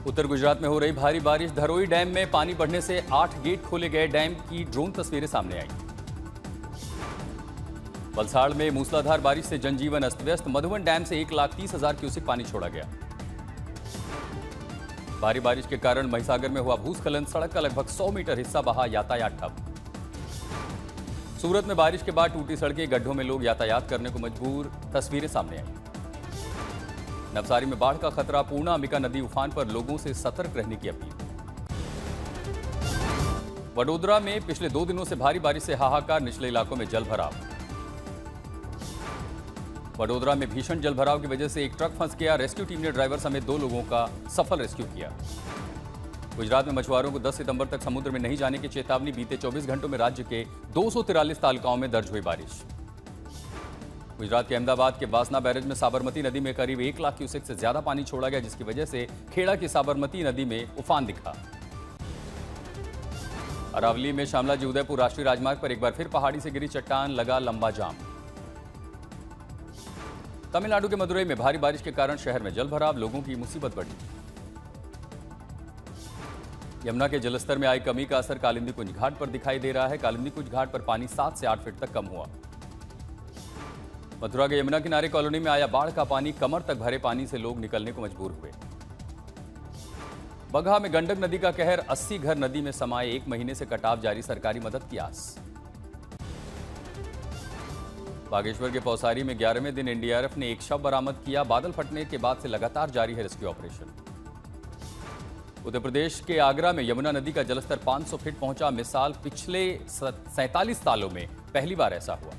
उत्तर गुजरात में हो रही भारी बारिश, धरोई डैम में पानी बढ़ने से 8 गेट खोले गए। डैम की ड्रोन तस्वीरें सामने आई। वलसाड़ में मूसलाधार बारिश से जनजीवन अस्त व्यस्त। मधुबन डैम से 1,30,000 क्यूसेक पानी छोड़ा गया। भारी बारिश के कारण महिसागर में हुआ भूस्खलन, सड़क का लगभग 100 मीटर हिस्सा बहा, यातायात ठप। सूरत में बारिश के बाद टूटी सड़कें, गड्ढों में लोग यातायात करने को मजबूर, तस्वीरें सामने आई। नवसारी में बाढ़ का खतरा, पूर्णा अंबिका नदी उफान पर, लोगों से सतर्क रहने की अपील। वडोदरा में पिछले 2 दिनों से भारी बारिश से हाहाकार, निचले इलाकों में जलभराव। वडोदरा में भीषण जलभराव की वजह से एक ट्रक फंस गया। रेस्क्यू टीम ने ड्राइवर समेत 2 लोगों का सफल रेस्क्यू किया। गुजरात में मछुआरों को 10 सितंबर तक समुद्र में नहीं जाने की चेतावनी। बीते 24 घंटों में राज्य के 243 तालुकाओं में दर्ज हुई बारिश। गुजरात के अहमदाबाद के वासना बैरेज में साबरमती नदी में करीब 1 लाख क्यूसेक से ज्यादा पानी छोड़ा गया, जिसकी वजह से खेड़ा की साबरमती नदी में उफान दिखा। अरावली में शामला जी उदयपुर राष्ट्रीय राजमार्ग पर एक बार फिर पहाड़ी से गिरी चट्टान, लगा लंबा जाम। तमिलनाडु के मदुरई में भारी बारिश के कारण शहर में जलभराव, लोगों की मुसीबत बढ़ी। यमुना के जलस्तर में आई कमी का असर कालिंदी कुंज घाट पर दिखाई दे रहा है। कालिंदी कुंज घाट पर पानी 7 से 8 फीट तक कम हुआ। मथुरा के यमुना किनारे कॉलोनी में आया बाढ़ का पानी, कमर तक भरे पानी से लोग निकलने को मजबूर हुए। बगहा में गंडक नदी का कहर, 80 घर नदी में समाये, 1 महीने से कटाव जारी, सरकारी मदद की आस। बागेश्वर के पौसारी में 11वें दिन एनडीआरएफ ने एक शव बरामद किया। बादल फटने के बाद से लगातार जारी है रेस्क्यू ऑपरेशन। उत्तर प्रदेश के आगरा में यमुना नदी का जलस्तर 500 फीट पहुंचा। मिसाल पिछले 47 सालों में पहली बार ऐसा हुआ।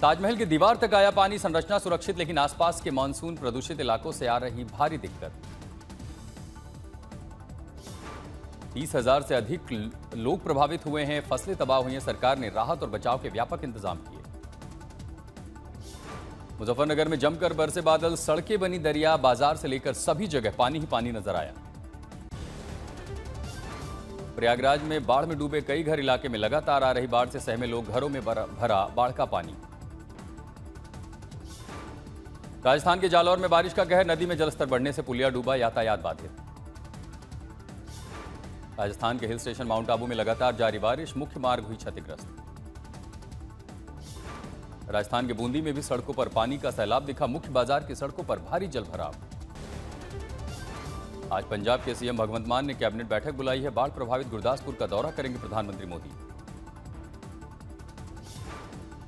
ताजमहल की दीवार तक आया पानी, संरचना सुरक्षित, लेकिन आसपास के मानसून प्रदूषित इलाकों से आ रही भारी दिक्कत। 30,000 से अधिक लोग प्रभावित हुए हैं, फसलें तबाह हुई हैं। सरकार ने राहत और बचाव के व्यापक इंतजाम किए। मुजफ्फरनगर में जमकर बरसे बादल, सड़कें बनी दरिया, बाजार से लेकर सभी जगह पानी ही पानी नजर आया। प्रयागराज में बाढ़ में डूबे कई घर, इलाके में लगातार आ रही बाढ़ से सहमे लोग, घरों में भरा बाढ़ का पानी। राजस्थान के जालौर में बारिश का कहर, नदी में जलस्तर बढ़ने से पुलिया डूबा, यातायात बाधित। राजस्थान के हिल स्टेशन माउंट आबू में लगातार जारी बारिश, मुख्य मार्ग हुई क्षतिग्रस्त। राजस्थान के बूंदी में भी सड़कों पर पानी का सैलाब दिखा, मुख्य बाजार की सड़कों पर भारी जलभराव। आज पंजाब के सीएम भगवंत मान ने कैबिनेट बैठक बुलाई है। बाढ़ प्रभावित गुरदासपुर का दौरा करेंगे प्रधानमंत्री मोदी।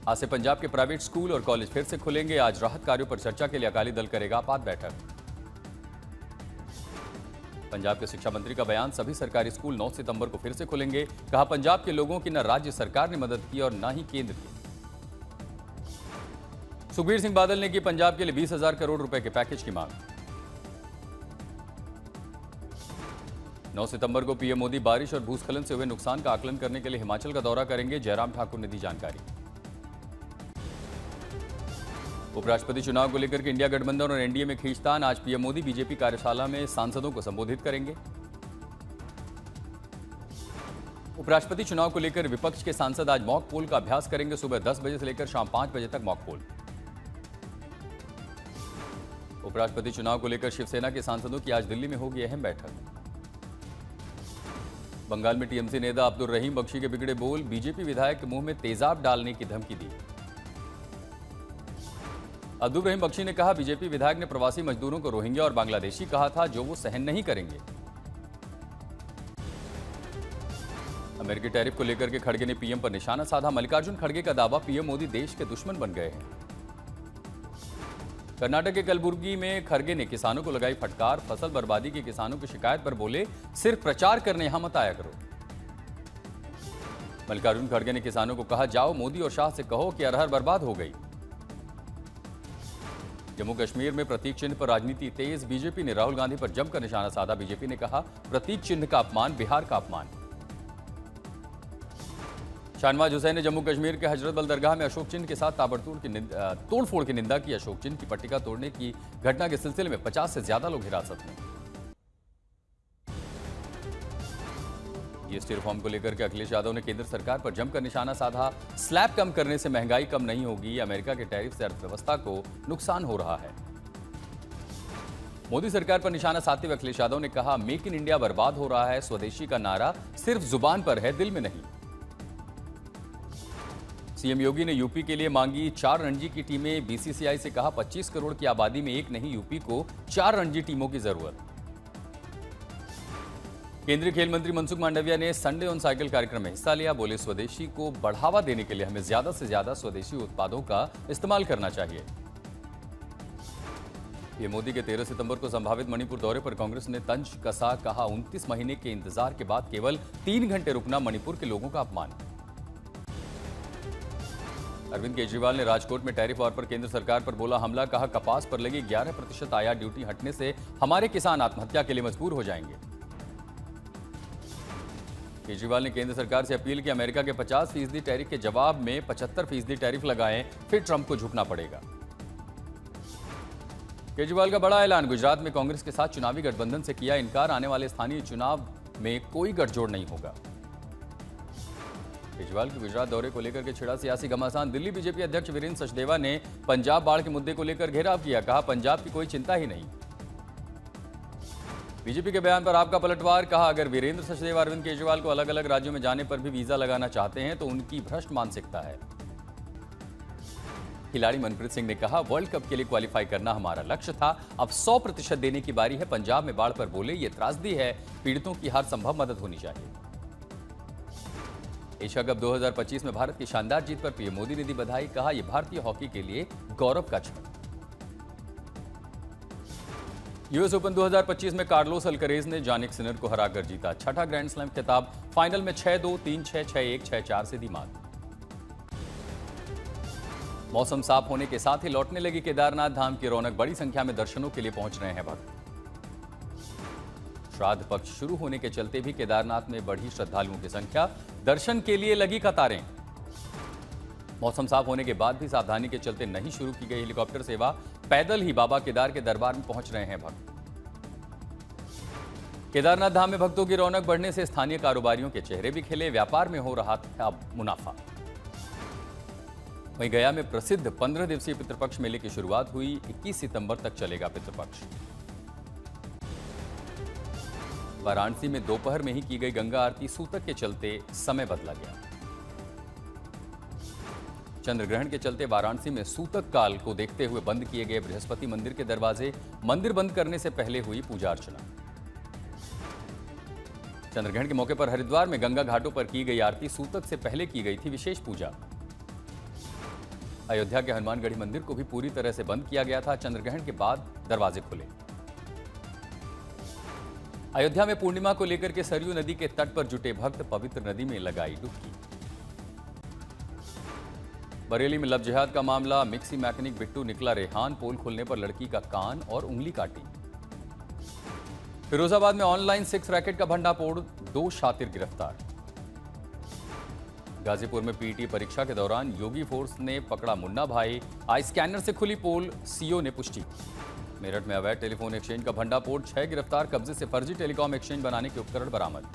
आज से पंजाब के प्राइवेट स्कूल और कॉलेज फिर से खुलेंगे। आज राहत कार्यों पर चर्चा के लिए अकाली दल करेगा आपात बैठक। पंजाब के शिक्षा मंत्री का बयान, सभी सरकारी स्कूल 9 सितंबर को फिर से खुलेंगे। कहा, पंजाब के लोगों की न राज्य सरकार ने मदद की और न ही केंद्र की। सुखबीर सिंह बादल ने की पंजाब के लिए 20,000 करोड़ रुपए के पैकेज की मांग। 9 सितंबर को पीएम मोदी बारिश और भूस्खलन से हुए नुकसान का आकलन करने के लिए हिमाचल का दौरा करेंगे। जयराम ठाकुर ने दी जानकारी। उपराष्ट्रपति चुनाव को लेकर के इंडिया गठबंधन और एनडीए में खींचतान। आज पीएम मोदी बीजेपी कार्यशाला में सांसदों को संबोधित करेंगे। उपराष्ट्रपति चुनाव को लेकर विपक्ष के सांसद आज मॉक पोल का अभ्यास करेंगे। सुबह 10 बजे से लेकर शाम 5 बजे तक मॉक पोल। उपराष्ट्रपति चुनाव को लेकर शिवसेना के सांसदों की आज दिल्ली में होगी अहम बैठक। बंगाल में टीएमसी नेता अब्दुल रहीम बख्शी के बिगड़े बोल, बीजेपी विधायक के मुंह में तेजाब डालने की धमकी दी। अब्दुल रहीम बख्शी ने कहा, बीजेपी विधायक ने प्रवासी मजदूरों को रोहिंग्या और बांग्लादेशी कहा था, जो वो सहन नहीं करेंगे। अमेरिकी टैरिफ को लेकर के खड़गे ने पीएम पर निशाना साधा। मल्लिकार्जुन खड़गे का दावा, पीएम मोदी देश के दुश्मन बन गए हैं। कर्नाटक के कलबुर्गी में खड़गे ने किसानों को लगाई फटकार। फसल बर्बादी की किसानों की शिकायत पर बोले, सिर्फ प्रचार करने यहां मत आया करो। मल्लिकार्जुन खड़गे ने किसानों को कहा, जाओ मोदी और शाह से कहो कि अरहर बर्बाद हो गई। जम्मू कश्मीर में प्रतीक चिन्ह पर राजनीति तेज। बीजेपी ने राहुल गांधी पर जमकर निशाना साधा। बीजेपी ने कहा, प्रतीक चिन्ह का अपमान बिहार का अपमान। शाहनवाज हुसैन ने जम्मू कश्मीर के हजरत बल दरगाह में अशोक चिन्ह के साथ तोड़फोड़ की निंदा की। अशोक चिन्ह की पट्टिका तोड़ने की घटना के सिलसिले में 50 से ज्यादा लोग हिरासत में। जीएसटी रिफॉर्म को लेकर के अखिलेश यादव ने केंद्र सरकार पर जमकर निशाना साधा। स्लैब कम करने से महंगाई कम नहीं होगी। अमेरिका के टैरिफ से अर्थव्यवस्था को नुकसान हो रहा है। मोदी सरकार पर निशाना साधते हुए अखिलेश यादव ने कहा, मेक इन इंडिया बर्बाद हो रहा है। स्वदेशी का नारा सिर्फ जुबान पर है, दिल में नहीं। सीएम योगी ने यूपी के लिए मांगी 4 रणजी की टीमें। बीसीसीआई से कहा, 25 करोड़ की आबादी में एक नहीं, यूपी को 4 रणजी टीमों की जरूरत। केंद्रीय खेल मंत्री मनसुख मांडविया ने संडे ऑन साइकिल कार्यक्रम में हिस्सा लिया। बोले, स्वदेशी को बढ़ावा देने के लिए हमें ज्यादा से ज्यादा स्वदेशी उत्पादों का इस्तेमाल करना चाहिए। पीएम मोदी के 13 सितंबर को संभावित मणिपुर दौरे पर कांग्रेस ने तंज कसा। कहा, 29 महीने के इंतजार के बाद केवल 3 घंटे रुकना मणिपुर के लोगों का अपमान। अरविंद केजरीवाल ने राजकोट में टैरिफ वॉर पर केंद्र सरकार पर बोला हमला। कहा, कपास पर लगी 11% आयात ड्यूटी हटने से हमारे किसान आत्महत्या के लिए मजबूर हो जाएंगे। केजरीवाल ने केंद्र सरकार से अपील की, अमेरिका के 50% टैरिफ के जवाब में 75% टैरिफ लगाएं, फिर ट्रंप को झुकना पड़ेगा। केजरीवाल का बड़ा ऐलान, गुजरात में कांग्रेस के साथ चुनावी गठबंधन से किया इनकार। आने वाले स्थानीय चुनाव में कोई गठजोड़ नहीं होगा। केजरीवाल के गुजरात दौरे को लेकर के छिड़ा सियासी घमासान। दिल्ली बीजेपी अध्यक्ष वीरेंद्र सचदेवा ने पंजाब बाढ़ के मुद्दे को लेकर घेराव किया। कहा, पंजाब की कोई चिंता ही नहीं। बीजेपी के बयान पर आपका पलटवार। कहा, अगर वीरेंद्र सचदेवा अरविंद केजरीवाल को अलग अलग राज्यों में जाने पर भी वीजा लगाना चाहते हैं तो उनकी भ्रष्ट मानसिकता है। खिलाड़ी मनप्रीत सिंह ने कहा, वर्ल्ड कप के लिए क्वालिफाई करना हमारा लक्ष्य था, अब 100% देने की बारी है। पंजाब में बाढ़ पर बोले, ये त्रासदी है, पीड़ितों की हर संभव मदद होनी चाहिए। एशिया कप 2025 में भारत की शानदार जीत पर पीएम मोदी ने दी बधाई। कहा, यह भारतीय हॉकी के लिए गौरव का क्षण। यूएस ओपन 2025 में कार्लोस अल्करेज ने जानिक सिनर को हराकर जीता 6ठा ग्रैंड स्लैम खिताब। फाइनल में 6-2, 3-6, 6-1, 6-4 से दी मात। मौसम साफ होने के साथ ही लौटने लगी केदारनाथ धाम की रौनक। बड़ी संख्या में दर्शनों के लिए पहुंच रहे हैं भक्त। श्राद्ध पक्ष शुरू होने के चलते भी केदारनाथ में बढ़ी श्रद्धालुओं की संख्या। दर्शन के लिए लगी कतारें। मौसम साफ होने के बाद भी सावधानी के चलते नहीं शुरू की गई हेलीकॉप्टर सेवा। पैदल ही बाबा केदार के दरबार में पहुंच रहे हैं भक्त। केदारनाथ धाम में भक्तों की रौनक बढ़ने से स्थानीय कारोबारियों के चेहरे भी खिले। व्यापार में हो रहा था अब मुनाफा। वहीं गया में प्रसिद्ध 15 दिवसीय पितृपक्ष मेले की शुरुआत हुई। 21 सितंबर तक चलेगा पितृपक्ष। वाराणसी में दोपहर में ही की गई गंगा आरती। सूतक के चलते समय बदला गया। चंद्रग्रहण के चलते वाराणसी में सूतक काल को देखते हुए बंद किए गए बृहस्पति मंदिर के दरवाजे। मंदिर बंद करने से पहले हुई पूजा अर्चना। चंद्रग्रहण के मौके पर हरिद्वार में गंगा घाटों पर की गई आरती। सूतक से पहले की गई थी विशेष पूजा। अयोध्या के हनुमानगढ़ी मंदिर को भी पूरी तरह से बंद किया गया था। चंद्रग्रहण के बाद दरवाजे खुले। अयोध्या में पूर्णिमा को लेकर के सरयू नदी के तट पर जुटे भक्त पवित्र नदी में लगाई डुबकी। बरेली में लव जिहाद का मामला। मिक्सी मैकेनिक बिट्टू निकला रेहान। पोल खुलने पर लड़की का कान और उंगली काटी। फिरोजाबाद में ऑनलाइन सेक्स रैकेट का भंडाफोड़। 2 शातिर गिरफ्तार। गाजीपुर में पीटी परीक्षा के दौरान योगी फोर्स ने पकड़ा मुन्ना भाई। आई स्कैनर से खुली पोल, सीओ ने पुष्टि। मेरठ में अवैध टेलीफोन एक्सचेंज का भंडाफोड़। 6 गिरफ्तार। कब्जे से फर्जी टेलीकॉम एक्सचेंज बनाने के उपकरण बरामद।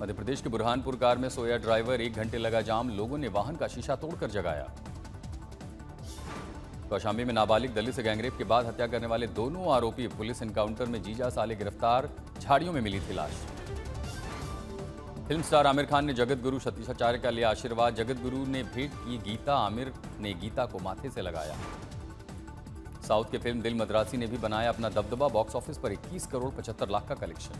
मध्य प्रदेश के बुरहानपुर कार में सोया ड्राइवर। 1 घंटे लगा जाम। लोगों ने वाहन का शीशा तोड़कर जगाया। कौशाम्बी में नाबालिग दलित से गैंगरेप के बाद हत्या करने वाले दोनों आरोपी पुलिस एनकाउंटर में जीजा साले गिरफ्तार। झाड़ियों में मिली थी लाश। फिल्म स्टार आमिर खान ने जगत गुरु सतीशाचार्य का लिया आशीर्वाद। जगत गुरु ने भेंट की गीता। आमिर ने गीता को माथे से लगाया। साउथ के फिल्म दिल मद्रासी ने भी बनाया अपना दबदबा। बॉक्स ऑफिस पर 21 करोड़ 75 लाख का कलेक्शन।